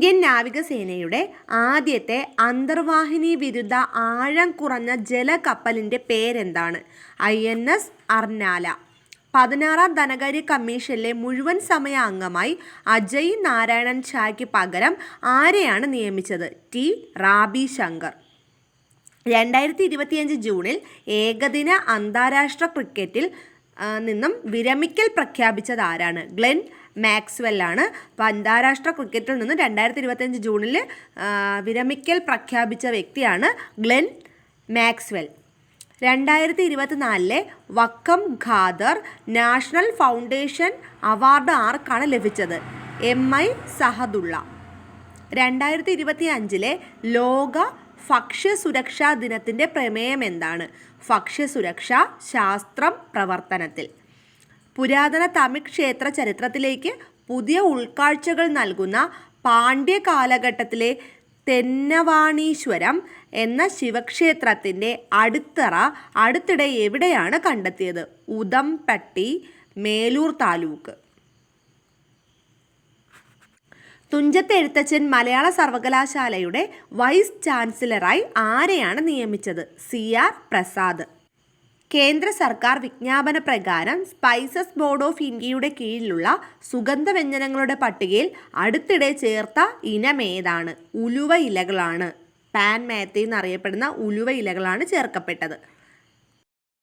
Indian നാവികസേനയുടെ ആദ്യത്തെ അന്തർവാഹിനി വിരുദ്ധ ആഴം കുറഞ്ഞ ജലകപ്പലിൻ്റെ പേരെന്താണ്? INS അർനാല. 16-ാം ധനകാര്യ കമ്മീഷനിലെ മുഴുവൻ സമയ അംഗമായി അജയ് നാരായണൻ ഝായ്ക്ക് പകരം ആരെയാണ് നിയമിച്ചത്? T. റാബി ശങ്കർ. 2025 ജൂണിൽ ഏകദിന അന്താരാഷ്ട്ര ക്രിക്കറ്റിൽ നിന്നും വിരമിക്കൽ പ്രഖ്യാപിച്ചത് ആരാണ്? ഗ്ലെൻ മാക്സ്വെല്ലാണ്. അപ്പോൾ അന്താരാഷ്ട്ര ക്രിക്കറ്റിൽ നിന്ന് 2025 ജൂണിൽ വിരമിക്കൽ പ്രഖ്യാപിച്ച വ്യക്തിയാണ് Glenn Maxwell. 2024 Vakkom Khader national foundation award ആർക്കാണ് ലഭിച്ചത്? MI സഹദുള്ള. 2025 ലോക ഭക്ഷ്യസുരക്ഷാ ദിനത്തിൻ്റെ പ്രമേയം എന്താണ്? ഭക്ഷ്യസുരക്ഷ ശാസ്ത്രം പ്രവർത്തനത്തിൽ. പുരാതന തമിഴ് ക്ഷേത്ര ചരിത്രത്തിലേക്ക് പുതിയ ഉൾക്കാഴ്ചകൾ നൽകുന്ന പാണ്ഡ്യ കാലഘട്ടത്തിലെ തെന്നവാണീശ്വരം എന്ന ശിവക്ഷേത്രത്തിൻ്റെ അടിത്തറ അടുത്തിടെ എവിടെയാണ് കണ്ടെത്തിയത്? ഉദംപട്ടി, മേലൂർ താലൂക്ക്. തുഞ്ചത്ത് എഴുത്തച്ഛൻ മലയാള സർവകലാശാലയുടെ വൈസ് ചാൻസലറായി ആരെയാണ് നിയമിച്ചത്? CR പ്രസാദ്. കേന്ദ്ര സർക്കാർ വിജ്ഞാപന പ്രകാരം സ്പൈസസ് ബോർഡ് ഓഫ് ഇന്ത്യയുടെ കീഴിലുള്ള സുഗന്ധവ്യഞ്ജനങ്ങളുടെ പട്ടികയിൽ അടുത്തിടെ ചേർത്ത ഇനമേതാണ്? ഉലുവ ഇലകളാണ്. പാൻ മേത്തി എന്നറിയപ്പെടുന്ന ഉലുവ ഇലകളാണ് ചേർക്കപ്പെട്ടത്.